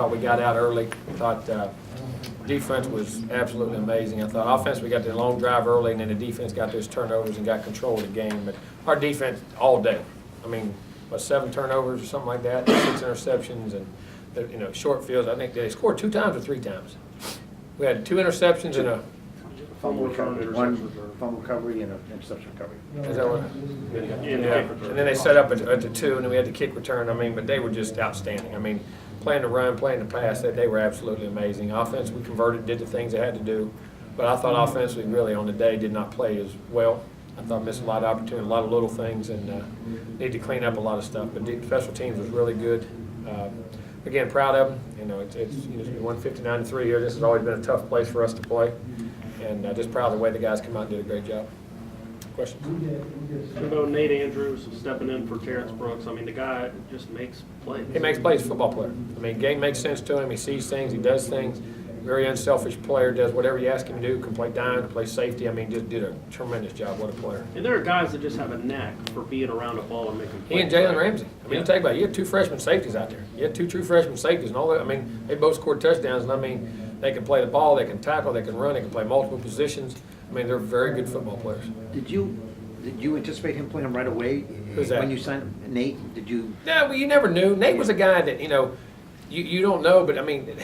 We got out early. Thought defense was absolutely amazing. I thought offense, we got the long drive early, and then the defense got those turnovers and got control of the game. But our defense all day. I mean, 7 turnovers or something like that, 6 interceptions, and short fields. I think they scored 2 times or 3 times. We had 2 interceptions and a fumble recovery, one fumble recovery and an interception recovery. Is that what? Yeah. And then they set up at the 2, and then we had the kick return. I mean, but they were just outstanding. I mean, playing the run, playing the pass, they were absolutely amazing. Offense, we converted, did the things they had to do. But I thought offensively, really, on the day, did not play as well. I thought missed a lot of opportunity, a lot of little things, and need to clean up a lot of stuff. But special teams was really good. Again, proud of them. It's been 159-3 here. This has always been a tough place for us to play. And just proud of the way the guys come out and did a great job. Questions? Jimbo, Nate Andrews stepping in for Terrence Brooks. I mean, the guy just makes plays. He makes plays, football player. I mean, game makes sense to him. He sees things, he does things. Very unselfish player, does whatever you ask him to do, can play dime, can play safety. I mean, just did a tremendous job. What a player. And there are guys that just have a knack for being around a ball and making plays. He and Jalen Ramsey. I mean, you take about it. You had 2 freshman safeties out there. You had 2 true freshman safeties and all that. I mean, they both scored touchdowns, and I mean, they can play the ball, they can tackle, they can run, they can play multiple positions. I mean, they're very good football players. Did you anticipate him playing right away? Who's that? When you signed Nate? Did you? Yeah, well, you never knew. Nate was a guy that, you don't know, but I mean,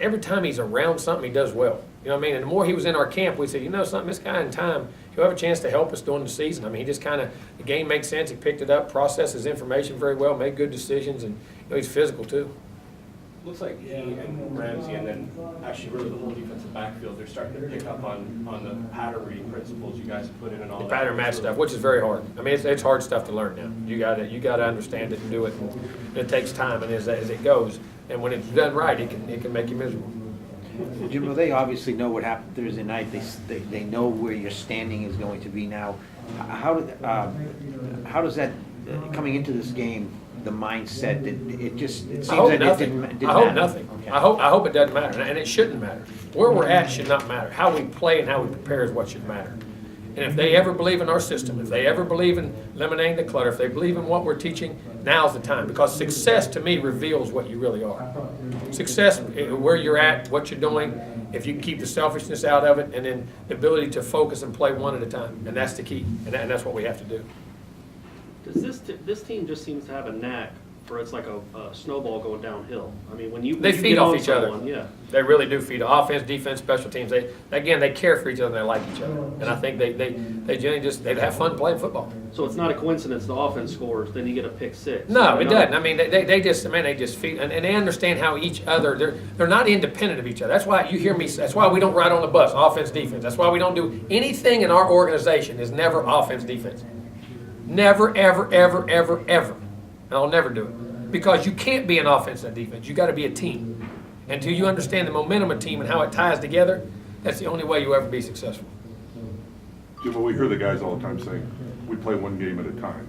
every time he's around something, he does well. You know what I mean? And the more he was in our camp, we said, something, this guy in time, he'll have a chance to help us during the season. I mean, he just the game makes sense. He picked it up, processed his information very well, made good decisions, and he's physical too. Looks like he and Ramsey, and then actually really the whole defensive backfield, they're starting to pick up on the pattern reading principles you guys put in and all The that. pattern match stuff, which is very hard. I mean, it's hard stuff to learn now. You got to understand it and do it, and it takes time. And as it goes, and when it's done right, it can make you miserable. Jimbo, they obviously know what happened Thursday night. They know where your standing is going to be now. How does that coming into this game? The mindset, it seems that it didn't matter. I hope nothing. Okay. I hope it doesn't matter, and it shouldn't matter. Where we're at should not matter. How we play and how we prepare is what should matter. And if they ever believe in our system, if they ever believe in eliminating the clutter, if they believe in what we're teaching, now's the time. Because success, to me, reveals what you really are. Success, where you're at, what you're doing, if you can keep the selfishness out of it, and then the ability to focus and play one at a time. And that's the key, and that's what we have to do. Does this team just seems to have a knack for it's like a snowball going downhill? I mean, when you They feed get off on each other. someone, yeah. They really do feed offense, defense, special teams. They care for each other and they like each other. And I think they generally they have fun playing football. So it's not a coincidence the offense scores, then you get a pick 6. No, it doesn't. I mean, they just feed, and they understand how each other, they're not independent of each other. That's why you hear me, that's why we don't ride on the bus, offense, defense. That's why we don't do anything in our organization is never offense, defense. Never, ever, ever, ever, ever. And I'll never do it. Because you can't be an offense and defense. You got to be a team. Until you understand the momentum of a team and how it ties together, that's the only way you'll ever be successful. Jimbo, we hear the guys all the time saying, we play one game at a time.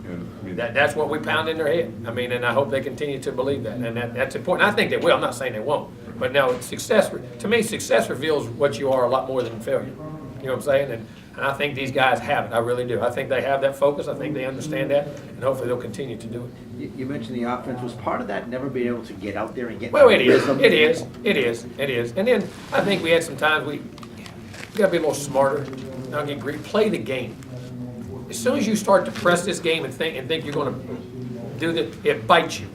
And I mean, That's what we pound in their head. I mean, and I hope they continue to believe that. And that's important. I think they will. I'm not saying they won't. But no, success, to me, success reveals what you are a lot more than failure. You know what I'm saying? And I think these guys have it. I really do. I think they have that focus. I think they understand that. And hopefully they'll continue to do it. You mentioned the offense. Was part of that never being able to get out there and get Well, it is. rhythm? It is. It is. It is. And then I think we had some times we got to be a little smarter. Not get greedy. Play the game. As soon as you start to press this game and think you're going to do that, it bites you.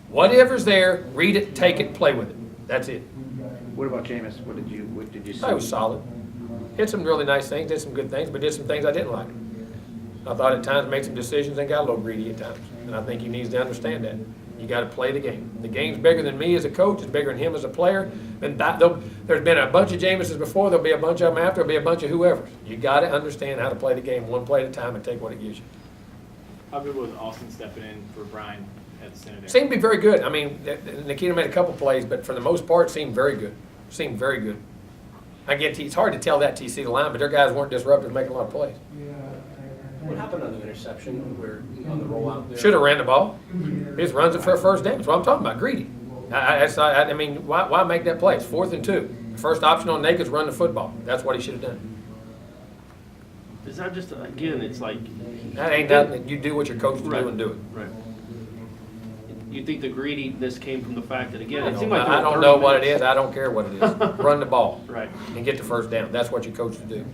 Whatever's there, read it, take it, play with it. That's it. What about Jameis? What did you see? I was solid. Did some really nice things, did some good things, but did some things I didn't like. I thought at times made some decisions and got a little greedy at times. And I think he needs to understand that. You got to play the game. The game's bigger than me as a coach. It's bigger than him as a player. And there's been a bunch of Jameses before. There'll be a bunch of them after. There'll be a bunch of whoever. You got to understand how to play the game one play at a time and take what it gives you. How good was Austin stepping in for Brian at the center there? Seemed to be very good. I mean, Nikita made a couple plays, but for the most part, seemed very good. Seemed very good. It's hard to tell that till you see the line, but their guys weren't disruptive, making a lot of plays. What happened on the interception where on the rollout there? Should have ran the ball. He just runs it for a first down. That's what I'm talking about, greedy. I mean, why make that play? It's 4th and 2. The first option on Naked's run the football. That's what he should have done. Is that just, again, it's like... That ain't nothing. You do what you're coached to do and do it. Right. you think the greediness came from the fact that, again, I it seemed like there I were don't 30 know what it minutes. is, I don't care what it is. Run the ball. Right. And get the first down. That's what you're coached to do.